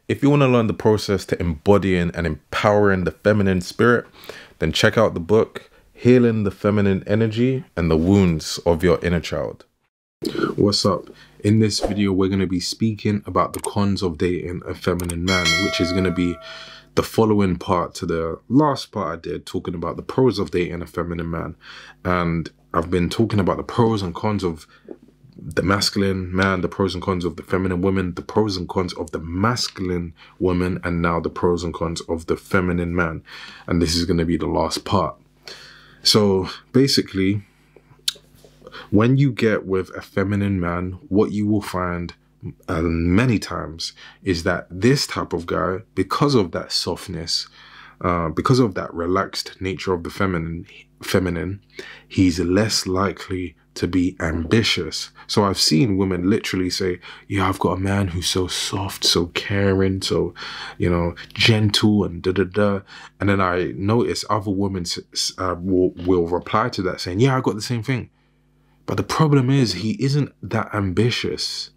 If you want to learn the process to embodying and empowering the feminine spirit, then check out the book, Healing the Feminine Energy and the Wounds of Your Inner Child. What's up? In this video, we're going to be speaking about the cons of dating a feminine man, which is going to be the following part to the last part I did, talking about the pros of dating a feminine man. And I've been talking about the pros and cons of the masculine man, the pros and cons of the feminine woman, the pros and cons of the masculine woman, and now the pros and cons of the feminine man. And this is going to be the last part. So basically, when you get with a feminine man, what you will find many times is that this type of guy, because of that softness, because of that relaxed nature of the feminine, he's less likely to be ambitious. So I've seen women literally say, yeah, I've got a man who's so soft, so caring, so, you know, gentle and da-da-da. And then I notice other women will reply to that saying, yeah, I got the same thing. But the problem is he isn't that ambitious.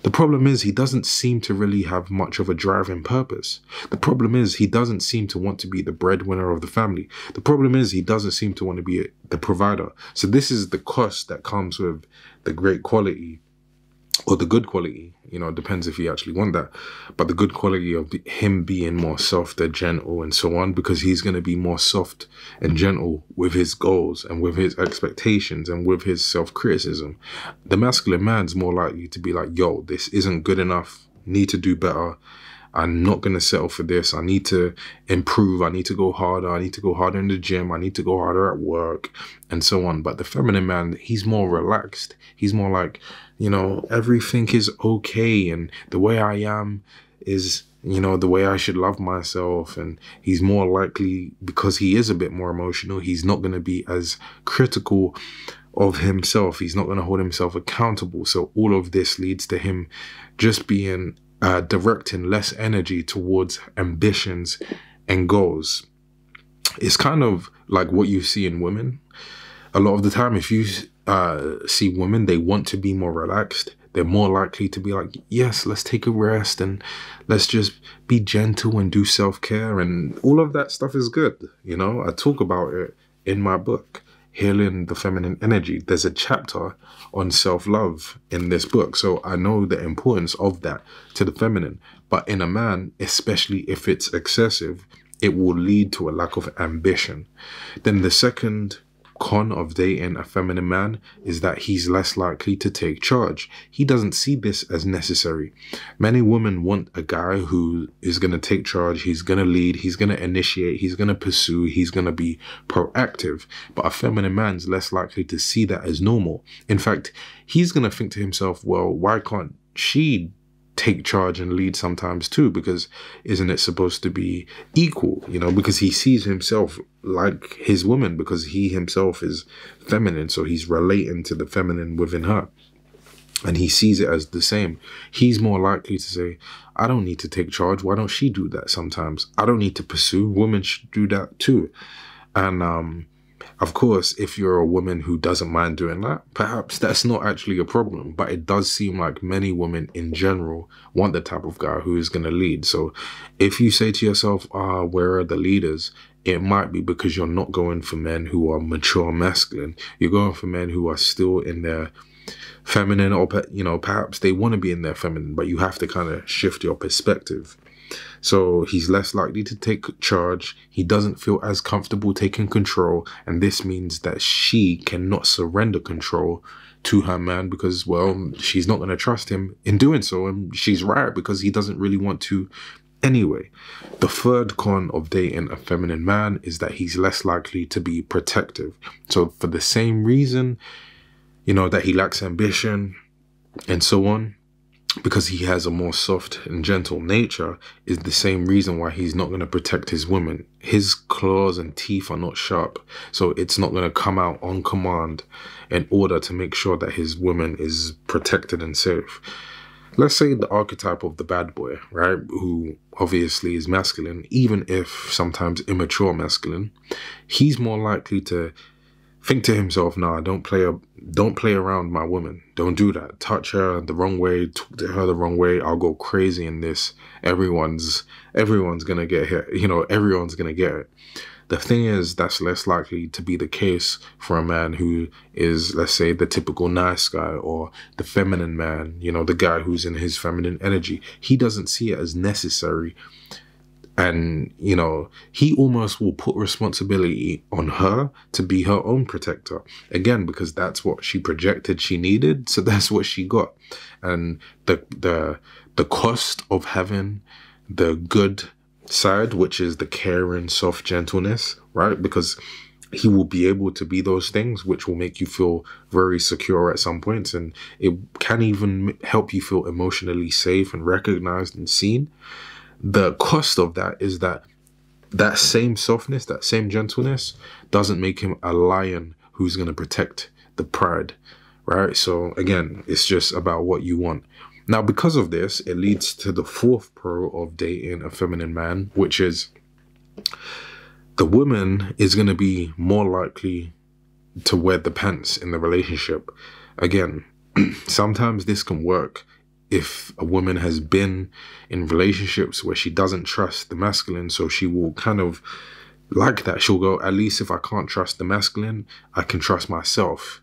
The problem is he doesn't seem to really have much of a driving purpose. The problem is he doesn't seem to want to be the breadwinner of the family. The problem is he doesn't seem to want to be the provider. So this is the cost that comes with the great quality, or the good quality, you know, it depends if you actually want that, but the good quality of him being more soft and gentle and so on, because he's going to be more soft and gentle with his goals and with his expectations and with his self-criticism. The masculine man's more likely to be like, yo, this isn't good enough, need to do better. I'm not going to settle for this. I need to improve. I need to go harder. I need to go harder in the gym. I need to go harder at work and so on. But the feminine man, he's more relaxed. He's more like, you know, everything is okay. And the way I am is, you know, the way I should love myself. And he's more likely, because he is a bit more emotional, he's not going to be as critical of himself. He's not going to hold himself accountable. So all of this leads to him just being directing less energy towards ambitions and goals. It's kind of like what you see in women. A lot of the time, if you see women, they want to be more relaxed. They're more likely to be like, yes, let's take a rest and let's just be gentle and do self-care. And all of that stuff is good. You know, I talk about it in my book, Healing the Feminine Energy. There's a chapter on self-love in this book. So I know the importance of that to the feminine. But in a man, especially if it's excessive, it will lead to a lack of ambition. Then the second con of dating a feminine man is that he's less likely to take charge. He doesn't see this as necessary. Many women want a guy who is going to take charge, he's going to lead, he's going to initiate, he's going to pursue, he's going to be proactive. But a feminine man's less likely to see that as normal. In fact, he's going to think to himself, well, why can't she take charge and lead sometimes too? Because isn't it supposed to be equal? You know, because he sees himself like his woman, because he himself is feminine, so he's relating to the feminine within her and he sees it as the same. He's more likely to say, I don't need to take charge, why don't she do that sometimes? I don't need to pursue, women should do that too. And of course, if you're a woman who doesn't mind doing that, perhaps that's not actually a problem. But it does seem like many women in general want the type of guy who is going to lead. So if you say to yourself, where are the leaders? It might be because you're not going for men who are mature masculine. You're going for men who are still in their feminine, or, you know, perhaps they want to be in their feminine, but you have to kind of shift your perspective. So he's less likely to take charge. He doesn't feel as comfortable taking control. And this means that she cannot surrender control to her man because, well, she's not going to trust him in doing so. And she's right, because he doesn't really want to anyway. The third con of dating a feminine man is that he's less likely to be protective. So for the same reason, you know, that he lacks ambition and so on, because he has a more soft and gentle nature, is the same reason why he's not going to protect his woman. His claws and teeth are not sharp, so it's not going to come out on command in order to make sure that his woman is protected and safe. Let's say the archetype of the bad boy, right, who obviously is masculine, even if sometimes immature masculine, he's more likely to think to himself, nah, don't play around my woman. Don't do that. Touch her the wrong way, talk to her the wrong way. I'll go crazy in this. Everyone's gonna get hit. You know, everyone's gonna get it. The thing is, that's less likely to be the case for a man who is, let's say, the typical nice guy or the feminine man, you know, the guy who's in his feminine energy. He doesn't see it as necessary. And, you know, he almost will put responsibility on her to be her own protector. Again, because that's what she projected she needed. So that's what she got. And the cost of having the good side, which is the caring, soft gentleness, right? Because he will be able to be those things, which will make you feel very secure at some points. And it can even help you feel emotionally safe and recognized and seen. The cost of that is that same softness, that same gentleness doesn't make him a lion who's going to protect the pride, right? So again, it's just about what you want. Now, because of this, it leads to the fourth pro of dating a feminine man, which is the woman is going to be more likely to wear the pants in the relationship. Again, sometimes this can work if a woman has been in relationships where she doesn't trust the masculine, so she will kind of like that. She'll go, at least if I can't trust the masculine, I can trust myself.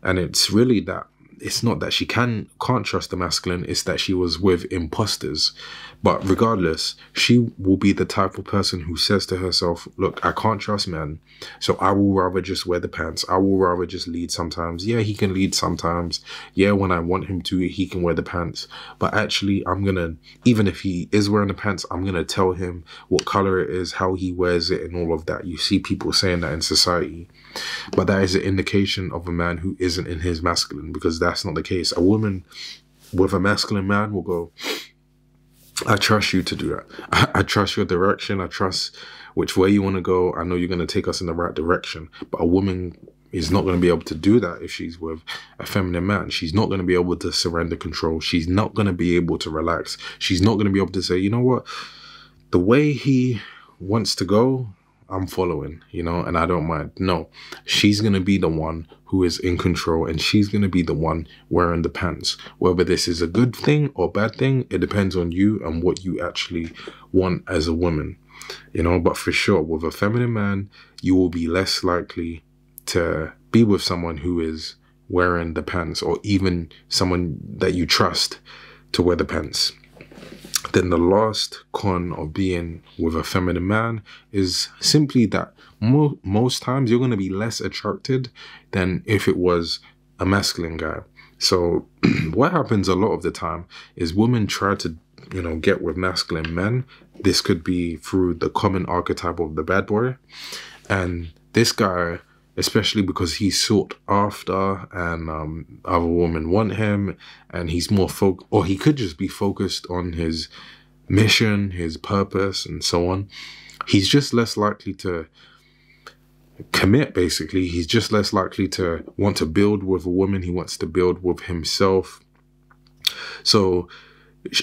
And it's really that, it's not that she can't trust the masculine, it's that she was with imposters. But regardless, she will be the type of person who says to herself, look, I can't trust men, so I will rather just wear the pants. I will rather just lead sometimes. Yeah, he can lead sometimes. Yeah, when I want him to, he can wear the pants. But actually, I'm going to, even if he is wearing the pants, I'm going to tell him what color it is, how he wears it, and all of that. You see people saying that in society. But that is an indication of a man who isn't in his masculine, because that's not the case. A woman with a masculine man will go, I trust you to do that. I trust your direction. I trust which way you want to go. I know you're going to take us in the right direction. But a woman is not going to be able to do that if she's with a feminine man. She's not going to be able to surrender control. She's not going to be able to relax. She's not going to be able to say, you know what? The way he wants to go, I'm following, you know, and I don't mind. No, she's going to be the one who is in control, and she's going to be the one wearing the pants. Whether this is a good thing or bad thing, it depends on you and what you actually want as a woman, you know. But for sure, with a feminine man, you will be less likely to be with someone who is wearing the pants, or even someone that you trust to wear the pants. Then the last con of being with a feminine man is simply that most times you're going to be less attracted than if it was a masculine guy. So what happens a lot of the time is women try to, you know, get with masculine men. This could be through the common archetype of the bad boy. And this guy, especially because he's sought after and other women want him, and he's more or he could just be focused on his mission, his purpose, and so on. He's just less likely to commit, basically. He's just less likely to want to build with a woman. He wants to build with himself. So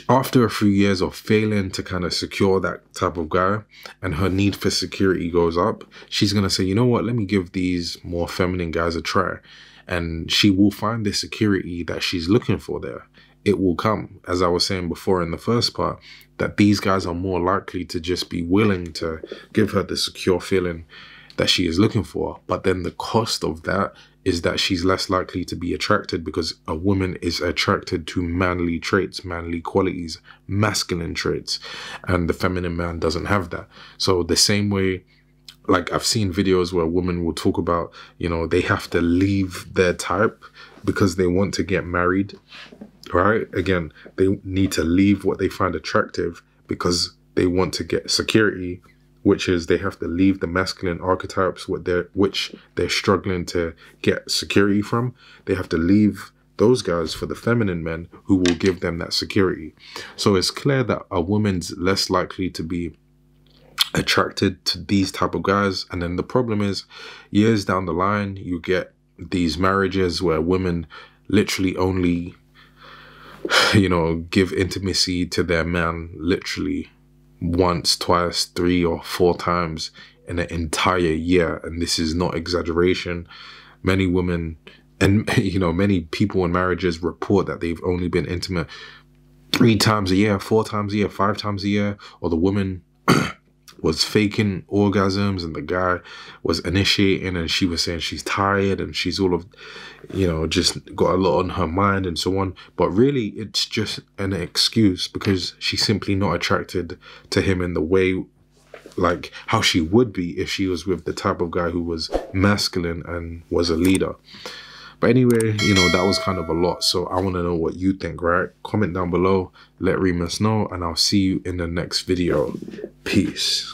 after a few years of failing to kind of secure that type of guy, and her need for security goes up, she's going to say, you know what, let me give these more feminine guys a try. And she will find the security that she's looking for there. It will come, as I was saying before in the first part, that these guys are more likely to just be willing to give her the secure feeling that she is looking for. But then the cost of that is that she's less likely to be attracted, because a woman is attracted to manly traits, manly qualities, masculine traits, and the feminine man doesn't have that. So the same way, like I've seen videos where women will talk about, you know, they have to leave their type because they want to get married, right? Again, they need to leave what they find attractive because they want to get security, which is they have to leave the masculine archetypes which they're struggling to get security from. They have to leave those guys for the feminine men who will give them that security. So it's clear that a woman's less likely to be attracted to these type of guys. And then the problem is, years down the line, you get these marriages where women literally only, you know, give intimacy to their man literally once, twice, 3 or 4 times in an entire year. And this is not exaggeration. many women and, you know, many people in marriages report that they've only been intimate 3 times a year, 4 times a year, 5 times a year, or the woman was faking orgasms and the guy was initiating, and she was saying she's tired and she's all of, you know, just got a lot on her mind and so on. But really, it's just an excuse because she's simply not attracted to him in the way, like how she would be if she was with the type of guy who was masculine and was a leader. But anyway, you know, that was kind of a lot. So I want to know what you think, right? Comment down below, let Reemus know, and I'll see you in the next video. Peace.